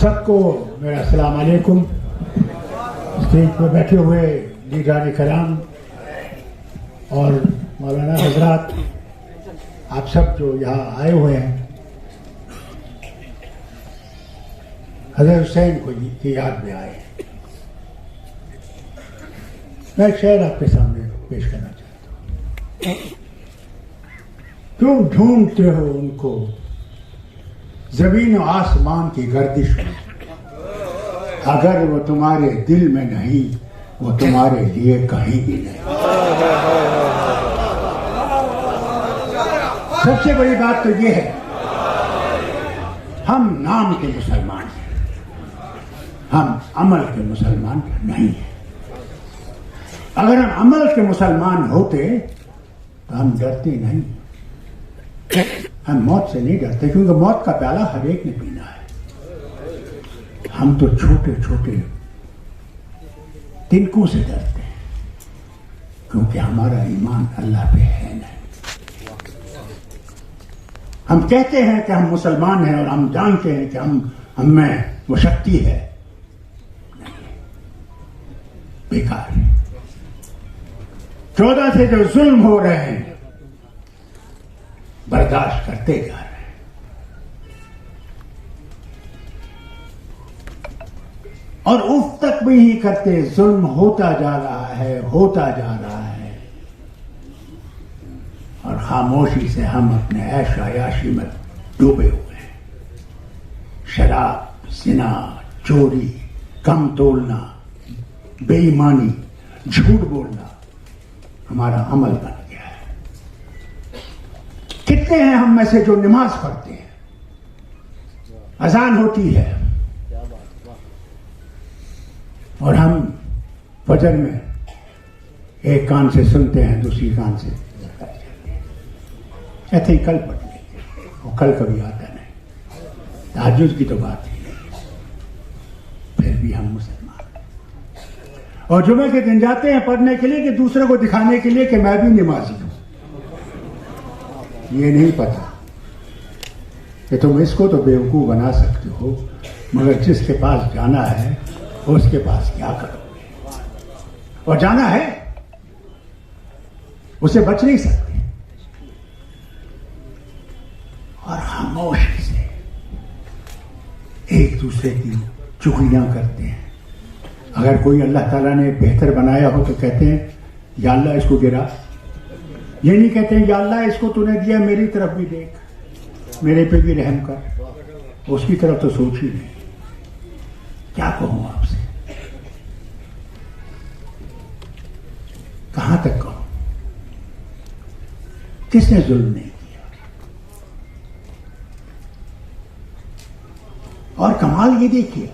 سب کو میرا السلام علیکم. اسٹیج پہ بیٹھے ہوئے لیڈران کرام اور مولانا حضرات، آپ سب جو یہاں آئے ہوئے ہیں، حضرت حسین کو کی یاد میں آئے ہیں. میں ایک شعر آپ کے سامنے پیش کرنا چاہتا ہوں. کیوں ڈھونڈتے ہو ان کو زمین و آسمان کی گردش میں، اگر وہ تمہارے دل میں نہیں وہ تمہارے لیے کہیں بھی نہیں. سب سے بڑی بات تو یہ ہے، ہم نام کے مسلمان ہیں، ہم عمل کے مسلمان نہیں ہیں. اگر ہم عمل کے مسلمان ہوتے تو ہم ڈرتے نہیں. ہم موت سے نہیں ڈرتے کیونکہ موت کا پیالہ ہر ایک نے پینا ہے. ہم تو چھوٹے چھوٹے تنکوں سے ڈرتے ہیں کیونکہ ہمارا ایمان اللہ پہ ہے نہیں. ہم کہتے ہیں کہ ہم مسلمان ہیں اور ہم جانتے ہیں کہ ہم میں وہ شکتی ہے. بیکار ہے. 14 سے جو ظلم ہو رہے ہیں برداشت کرتے جا رہے ہیں. اور اف تک بھی نہیں کرتے. ظلم ہوتا جا رہا ہے، ہوتا جا رہا ہے، اور خاموشی سے ہم اپنے عیش عیاشی میں ڈوبے ہوئے ہیں. شراب، زنا، چوری، کم تولنا، بے ایمانی، جھوٹ بولنا ہمارا عمل بن گیا ہے. کتنے ہیں ہم میں سے جو نماز پڑھتے ہیں، اذان ہوتی ہے اور ہم فجر میں ایک کان سے سنتے ہیں دوسری کان سے کہتے ہیں کل پڑھ لیں گے، اور کل کبھی آتا نہیں. تہجد کی تو بات ہی نہیں. پھر بھی ہم مسلمان. اور جمعے کے دن جاتے ہیں پڑھنے کے لیے کہ دوسرے کو دکھانے کے لیے کہ میں بھی نمازی ہوں. یہ نہیں پتا کہ تم اس کو تو بیوقوف بنا سکتے ہو، مگر جس کے پاس جانا ہے اس کے پاس کیا کرو گے؟ اور جانا ہے اسے بچ نہیں سکتے. اور خاموشی سے ایک دوسرے کی چغلیاں کرتے ہیں. اگر کوئی اللہ تعالیٰ نے بہتر بنایا ہو تو کہتے ہیں یا اللہ اس کو گرا. یہ نہیں کہتے ہیں یا اللہ اس کو تو نے دیا میری طرف بھی دیکھ، میرے پہ بھی رحم کر. اس کی طرف تو سوچ ہی نہیں. کیا کہوں آپ سے، کہاں تک کہوں؟ کس نے ظلم نہیں کیا؟ اور کمال یہ دیکھیے،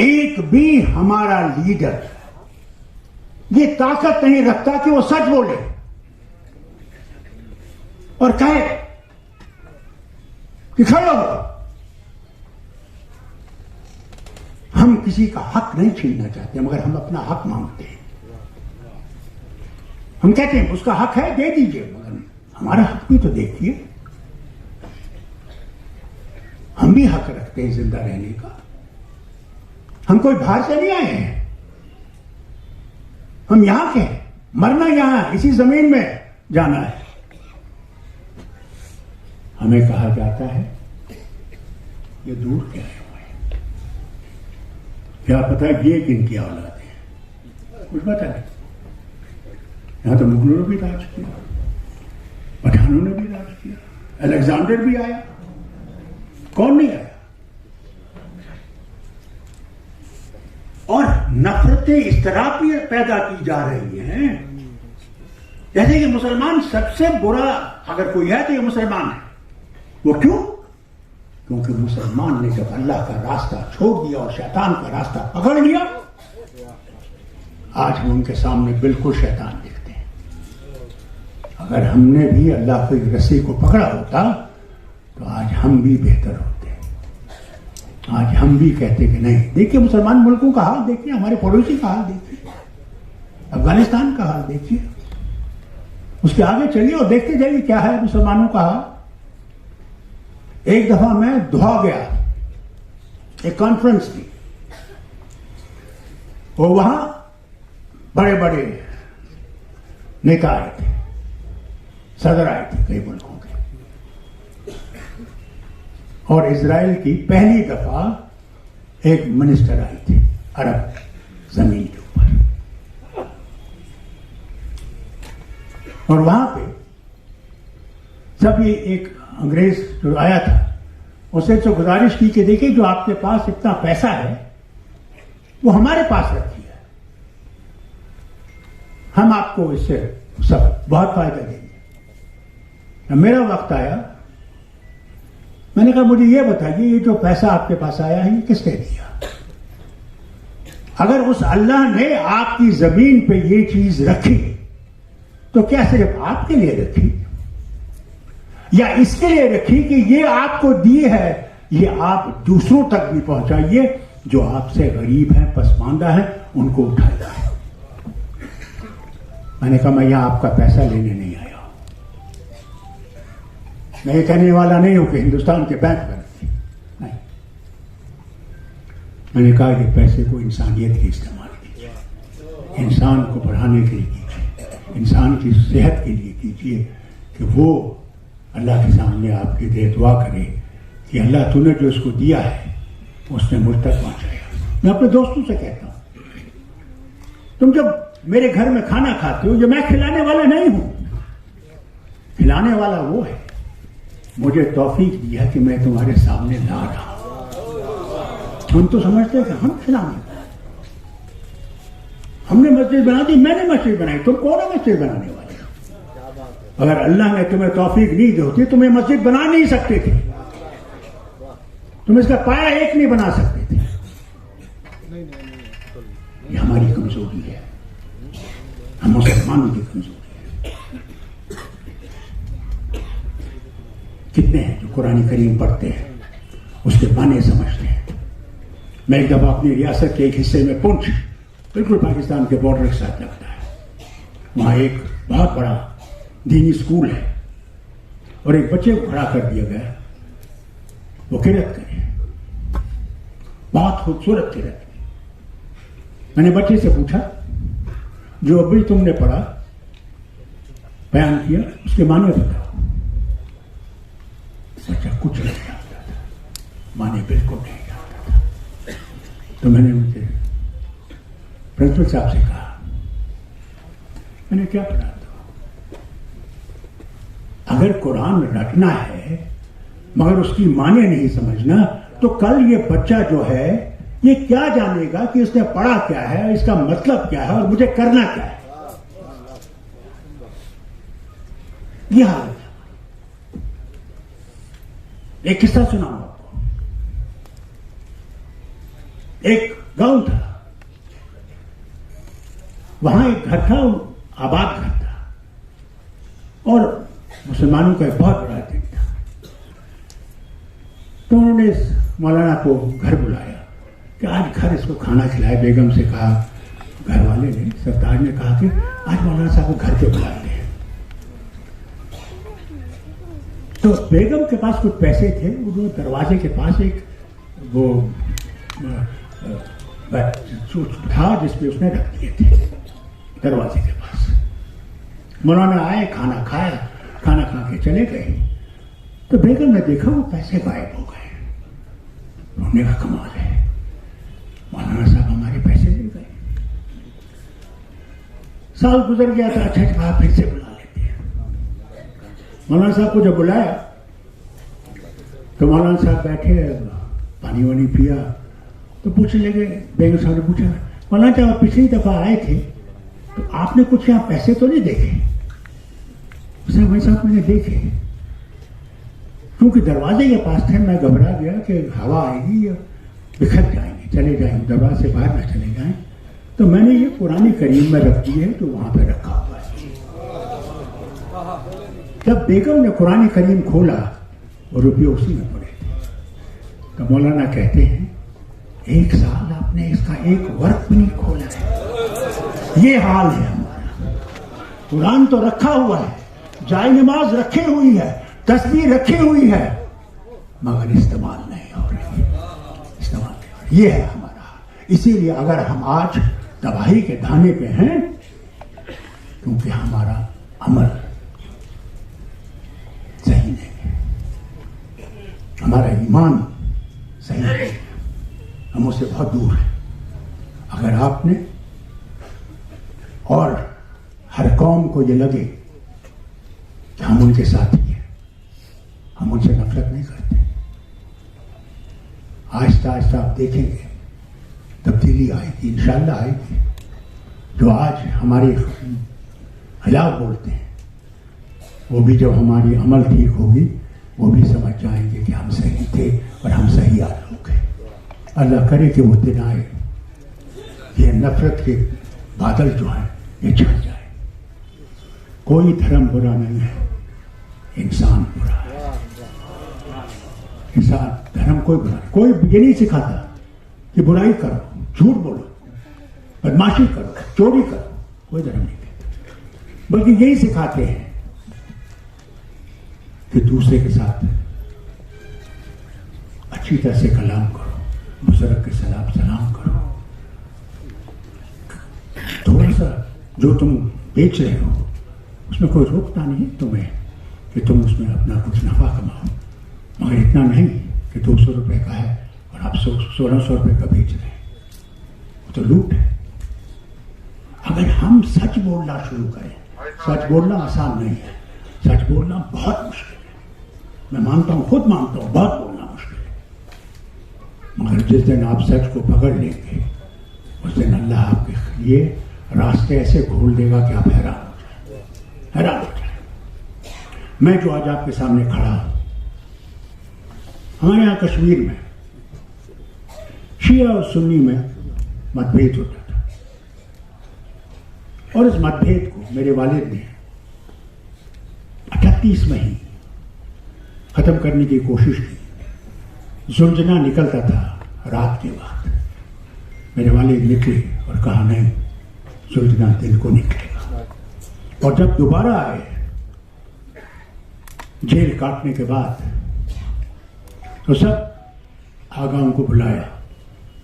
ایک بھی ہمارا لیڈر یہ طاقت نہیں رکھتا کہ وہ سچ بولے اور کہے کہ کھڑو. ہم کسی کا حق نہیں چھیننا چاہتے مگر ہم اپنا حق مانگتے ہیں. ہم کہتے ہیں اس کا حق ہے دے دیجئے، مگر ہمارا حق بھی تو دیکھیے. ہم بھی حق رکھتے ہیں زندہ رہنے کا. ہم کوئی باہر سے نہیں آئے ہیں، ہم یہاں کے ہیں. مرنا یہاں، اسی زمین میں جانا ہے. ہمیں کہا جاتا ہے یہ دور کیا ہے، کیا پتا یہ کن کی اولاد ہے، کچھ پتا نہیں. یہاں تو مغلوں نے بھی راج کیا، پٹھانوں نے بھی راج کیا، الیگزینڈر بھی آیا، کون نہیں آیا. اور نفرتیں اس طرح بھی پیدا کی جا رہی ہیں جیسے کہ مسلمان سب سے برا اگر کوئی ہے تو یہ مسلمان ہے. وہ کیوں؟ کیونکہ مسلمان نے جب اللہ کا راستہ چھوڑ دیا اور شیطان کا راستہ پکڑ لیا، آج ہم ان کے سامنے بالکل شیطان دکھتے ہیں. اگر ہم نے بھی اللہ کی رسی کو پکڑا ہوتا تو آج ہم بھی بہتر ہوتے. آج ہم بھی کہتے کہ نہیں. دیکھیے مسلمان ملکوں کا حال دیکھیے، ہمارے پڑوسی کا حال دیکھیے، افغانستان کا حال دیکھیے، اس کے آگے چلیے اور دیکھتے جائیے کیا ہے مسلمانوں کا حال. ایک دفعہ میں دھوا گیا ایک کانفرنس تھی، اور وہاں بڑے بڑے نیتا آئے تھے، صدر آئے تھے کئی ملکوں کے، اور اسرائیل کی پہلی دفعہ ایک منسٹر آئی تھی عرب زمین کے اوپر، اور وہاں پہ جب یہ ایک انگریز جو آیا تھا اسے تو گزارش کی کہ دیکھیے جو آپ کے پاس اتنا پیسہ ہے وہ ہمارے پاس رکھیے، ہم آپ کو اس سے سب بہت فائدہ دیں گے۔ میرا وقت آیا، میں نے کہا مجھے یہ بتائیے یہ جو پیسہ آپ کے پاس آیا ہے یہ کس نے دیا؟ اگر اس اللہ نے آپ کی زمین پہ یہ چیز رکھی تو کیا صرف آپ کے لیے رکھی یا اس کے لیے رکھی کہ یہ آپ کو دی ہے، یہ آپ دوسروں تک بھی پہنچائیے جو آپ سے غریب ہیں، پسماندہ ہیں، ان کو اٹھایا ہے۔ میں نے کہا میں یہاں آپ کا پیسہ لینے نہیں آیا ہوں، میں یہ کہنے والا نہیں ہوں کہ ہندوستان کے بینک میں رکھیے، نہیں، میں نے کہا کہ پیسے کو انسانیت کے استعمال کیجیے، انسان کو بڑھانے کے لیے کیجیے، انسان کی صحت کے لیے کیجیے، کہ وہ اللہ کے سامنے آپ کے لیے دعا کرے کہ اللہ تو نے جو اس کو دیا ہے اس نے مجھ تک پہنچایا۔ میں اپنے دوستوں سے کہتا ہوں تم جب میرے گھر میں کھانا کھاتے ہو، یہ میں کھلانے والا نہیں ہوں، کھلانے والا وہ ہے، مجھے توفیق دیا کہ میں تمہارے سامنے لا رہا ہوں۔ ہم تو سمجھتے ہیں کہ ہم کھلانے والے، ہم نے مسجد بنا دی، میں نے مسجد بنائی، تم کون ہے مسجد بنانے والے؟ اگر اللہ نے تمہیں توفیق نہیں دی ہوتی تمہیں مسجد بنا نہیں سکتے تھے، تم اس کا پایا ایک نہیں بنا سکتے تھے۔ یہ ہماری کمزوری ہے، ہم مسلمانوں کی کمزوری ہے۔ کتنے ہیں جو قرآن کریم پڑھتے ہیں، اس کے معنی سمجھتے ہیں؟ میں ایک دفعہ اپنی ریاست کے ایک حصے میں پونچھ، بالکل پاکستان کے بارڈر کے ساتھ لگتا ہے، وہاں ایک بہت بڑا دینی اسکول ہے، اور ایک بچے کو کھڑا کر دیا گیا، وہ قرأت کرے، بہت خوبصورت قرأت۔ میں نے بچے سے پوچھا جو ابھی تم نے پڑھا بیان کیا اس کے معنی بتاؤ۔ بچہ کچھ نہیں جانتا تھا، معنی بالکل نہیں جانتا تھا۔ تو میں نے مجھے پرنسپل صاحب سے کہا میں نے کیا پڑھا؟ اگر قرآن رٹنا ہے مگر اس کی معنی نہیں سمجھنا تو کل یہ بچہ جو ہے یہ کیا جانے گا کہ اس نے پڑھا کیا ہے، اس کا مطلب کیا ہے اور مجھے کرنا کیا ہے؟ یہ حال ہے۔ ایک قصہ سناؤں آپ کو۔ ایک گاؤں تھا، وہاں ایک گھر تھا، آباد گھر تھا، اور مسلمانوں کا ایک بہت بڑا دن تھا۔ تو انہوں نے اس مولانا کو گھر بلایا کہ آج گھر اس کو کھانا کھلائے۔ بیگم سے کہا، گھر والے نے، سرتاج نے کہا کہ آج مولانا صاحب کو گھر پہ بلاتے ہیں۔ تو بیگم کے پاس کچھ پیسے تھے، انہوں نے دروازے کے پاس ایک وہ تھا جس پہ اس نے رکھ دیے تھے، دروازے کے پاس۔ مولانا آئے، کھانا کھایا، کھانا کھا کے چلے گئے، تو بیگم نے دیکھا وہ پیسے غائب ہو گئے۔ انہوں نے کہا کمال ہے، مولانا صاحب ہمارے پیسے لے گئے۔ سال گزر گیا تھا، اچھا کہا پھر سے بلا لیتے ہیں۔ مولانا صاحب کو جب بلایا تو مولانا صاحب بیٹھے، پانی وانی پیا، تو پوچھنے لگے، بیگم صاحب نے پوچھا مولانا صاحب آپ پچھلی دفعہ آئے تھے تو آپ نے کچھ یہاں پیسے تو نہیں دیکھے؟ بھائی صاحب میں نے دیکھے، کیونکہ دروازے کے پاس تھے، میں گھبرا گیا کہ ہوا آئے گی یا بکھر جائیں گے، چلے جائیں گے، دروازے سے باہر نہ چلے جائیں، تو میں نے یہ قرآن کریم میں رکھ دی ہے تو وہاں پہ رکھا ہوا ہے۔ جب بیگم نے قرآن کریم کھولا اور روپیے اسی میں پڑے تو مولانا کہتے ہیں 1 سال آپ نے اس کا ایک ورق بھی نہیں کھولا ہے۔ یہ حال ہے ہمارا، قرآن تو رکھا ہوا ہے، جائے نماز رکھی ہوئی ہے، تسبیح رکھی ہوئی ہے، مگر استعمال نہیں ہو رہی، استعمال یہ ہے ہمارا حال. اسی لیے اگر ہم آج تباہی کے دھانے پہ ہیں کیونکہ ہمارا عمل صحیح نہیں ہے, ہمارا ایمان صحیح نہیں ہے, ہم اس سے بہت دور ہیں. اگر آپ نے اور ہر قوم کو یہ لگے کہ ہم ان کے ساتھی ہیں, ہم ان سے نفرت نہیں کرتے, آہستہ آہستہ آپ دیکھیں گے تبدیلی آئے گی, انشاءاللہ آئے گی. جو آج ہمارے خلاف بولتے ہیں وہ بھی جب ہماری عمل ٹھیک ہوگی وہ بھی سمجھ جائیں گے کہ ہم صحیح تھے اور ہم صحیح لوگ ہیں. اللہ کرے کہ وہ دن آئے, یہ نفرت کے بادل جو ہیں یہ چھٹ جائے. کوئی دھرم برا نہیں ہے, انسان برا ہے. انسان دھرم کوئی برا نہیں, کوئی یہ نہیں سکھاتا کہ برائی کرو, جھوٹ بولو, بدماشی کرو, چوری کرو, کوئی دھرم نہیں کہتا, بلکہ یہی سکھاتے ہیں کہ دوسرے کے ساتھ اچھی طرح سے کلام کرو, بزرگ کے سلام کرو. تھوڑا سا جو تم بیچ رہے ہو اس میں کوئی روکتا نہیں تمہیں کہ تم اس میں اپنا کچھ نفع کماؤ, مگر اتنا نہیں کہ 200 روپے کا ہے اور آپ 1600 روپے کا بیچ رہے ہیں, وہ تو لوٹ ہے. اگر ہم سچ بولنا شروع کریں, سچ بولنا آسان نہیں ہے, سچ بولنا بہت مشکل ہے, میں مانتا ہوں, خود مانتا ہوں بہت بولنا مشکل ہے, مگر جس دن آپ سچ کو پکڑ لیں گے اس دن اللہ آپ کے لیے راستے ایسے کھول دے گا کہ آپ حیران ہو جائیں. میں جو آج آپ کے سامنے کھڑا ہوں, ہمارے یہاں کشمیر میں شیعہ اور سنی میں مت بھید ہوتا تھا, اور اس مت بھید کو میرے والد نے 38 میں ہی ختم کرنے کی کوشش کی. زلزلہ نکلتا تھا رات کے وقت, میرے والد نکلے اور کہا نہیں, زلزلہ دن کو نکلے گا. اور جب دوبارہ آئے جیل کاٹنے کے بعد تو سب آگاہوں کو بلایا,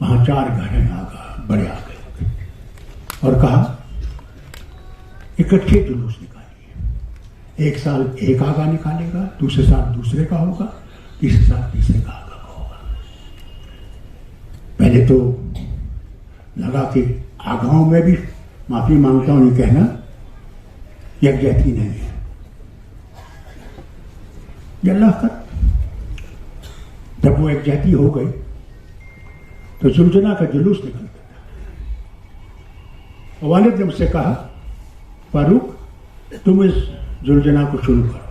وہاں 4 گھر ہیں آگاہ, بڑے آگے, اور کہا اکٹھے جلوس نکالیے, ایک سال ایک آگاہ نکالے گا, دوسرے سال دوسرے کا ہوگا, تیسرے سال تیسرے کا آگاہ کا ہوگا. پہلے تو لگا کہ آگاہوں میں بھی معافی مانگتا ہوں یہ کہنا یکجہتی نہیں ہے, یہ اللہ کا. جب وہ یکجہتی ہو گئی تو زلزلہ کا جلوس نکلتا تھا. والد نے مجھ سے کہا فاروق تم اس زلزلہ کو شروع کرو,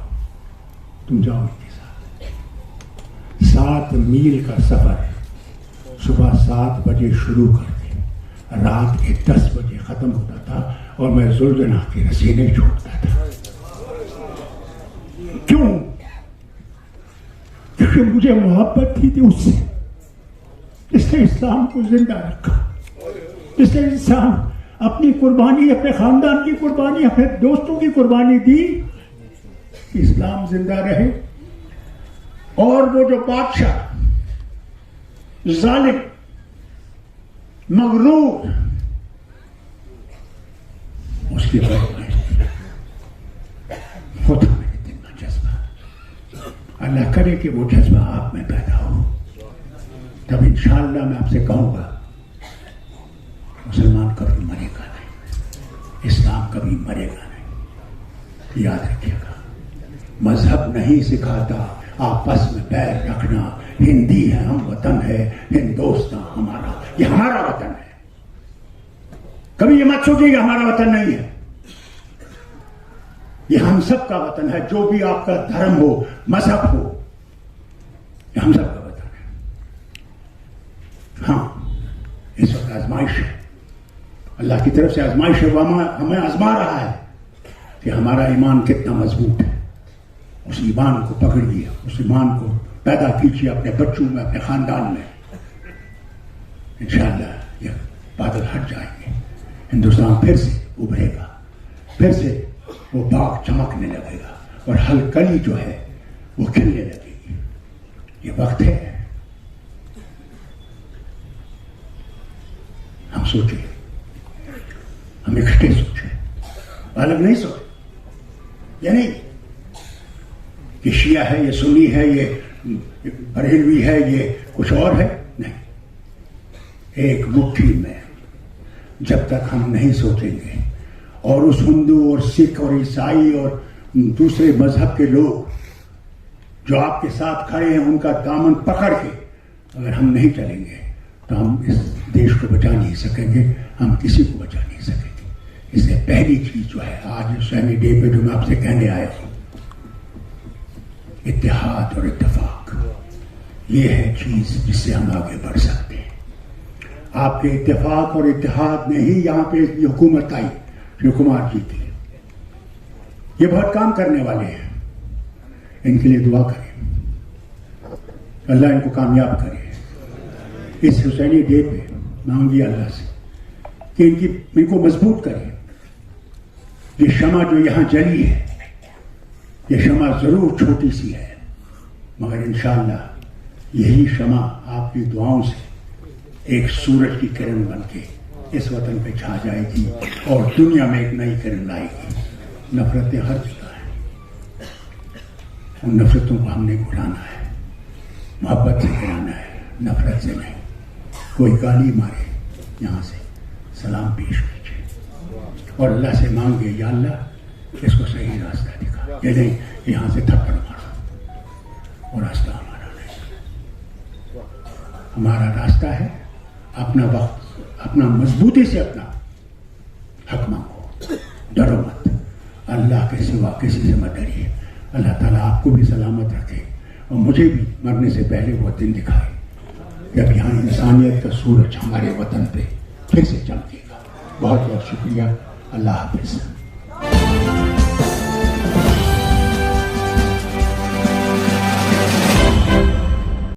تم جاؤ ان کے ساتھ. 7 میل کا سفر صبح 7 بجے شروع کرتے, رات کے 10 بجے ختم ہوتا تھا, اور میں زلزلہ کی رسی نہیں چھوڑتا تھا. کیوں؟ کیونکہ مجھے محبت تھی اس سے, جس نے اسلام کو زندہ رکھا, جس نے انسان اپنی قربانی, اپنے خاندان کی قربانی, اپنے دوستوں کی قربانی دی, اسلام زندہ رہے. اور وہ جو بادشاہ ظالم مغرور, اس کی بات ہوتا میرے دل میں جذبہ, اللہ کرے کہ وہ جذبہ آپ میں پیدا ہو, تب انشاءاللہ میں آپ سے کہوں گا مسلمان کبھی مرے گا نہیں, اسلام کبھی مرے گا نہیں. یاد رکھیے گا, مذہب نہیں سکھاتا آپس میں پیر رکھنا, ہندی ہے ہم وطن ہے, ہندوستان ہمارا, یہ ہمارا وطن ہے. کبھی یہ مت سوچیے کہ ہمارا وطن نہیں ہے, یہ ہم سب کا وطن ہے. جو بھی آپ کا دھرم ہو, مذہب ہو, یہ ہم سب کا وطن ہے. ہاں اس وقت آزمائش ہے, اللہ کی طرف سے آزمائش ہے, وہ ہمیں آزما رہا ہے کہ ہمارا ایمان کتنا مضبوط ہے. اس ایمان کو پکڑیے, اس ایمان کو پیدا کیجیے اپنے بچوں میں, اپنے خاندان میں. انشاءاللہ یہ بادل ہٹ جائیں گے, ہندوستان پھر سے ابھرے گا, پھر سے وہ باغ چمکنے لگے گا, اور ہر کلی جو ہے وہ کھلنے لگے گی. یہ وقت ہے ہم سوچیں، ہم اکٹھے سوچیں، الگ نہیں سوچیں. یہ نہیں کہ شیعہ ہے، یہ سنی ہے، یہ بریلوی ہے، یہ کچھ اور ہے. نہیں، ایک مٹھی میں جب تک ہم نہیں سوچیں گے، اور اس ہندو اور سکھ اور عیسائی اور دوسرے مذہب کے لوگ جو آپ کے ساتھ کھڑے ہیں ان کا دامن پکڑ کے اگر ہم نہیں چلیں گے تو ہم اس دیش کو بچا نہیں سکیں گے، ہم کسی کو بچا نہیں سکیں گے. اس لیے پہلی چیز جو ہے آج حسینی ڈے پہ جو میں آپ سے کہنے آیا ہوں، اتحاد اور اتفاق، یہ ہے چیز جس سے ہم آگے بڑھ سکتے ہیں. آپ کے اتفاق اور اتحاد نے ہی یہاں پہ یہ حکومت آئی شیو کمار جی کی. یہ بہت کام کرنے والے ہیں، ان کے لیے دعا کریں، اللہ ان کو کامیاب کرے. اس حسینی ڈے پہ مانگیے اللہ سے کہ ان کو مضبوط کرے. یہ شمع جو یہاں جلی ہے، یہ شمع ضرور چھوٹی سی ہے، مگر انشاءاللہ یہی شمع آپ کی دعاؤں سے ایک سورج کی کرن بن کے اس وطن پہ چھا جائے گی اور دنیا میں ایک نئی کرن لائے گی. نفرتیں ہر جگہ ہیں، ان نفرتوں کو ہم نے بھلانا ہے، محبت سے گرانا ہے، نفرت سے نہیں. کوئی گالی مارے یہاں سے سلام پیش کیجیے اور اللہ سے مانگے، یا اللہ اس کو صحیح راستہ دکھا. یہ نہیں یہاں سے تھپڑ مارو، وہ راستہ ہمارا نہیں. ہمارا راستہ ہے اپنا وقت، اپنا مضبوطی سے اپنا حق مانگو، ڈرو مت. اللہ کے سوا کسی سے مت ڈریے. اللہ تعالیٰ آپ کو بھی سلامت رکھے اور مجھے بھی مرنے سے پہلے وہ دن دکھائے جب یہاں انسانیت کا سورج ہمارے وطن پہ پھر سے چمکے گا. بہت بہت شکریہ. اللہ حافظ.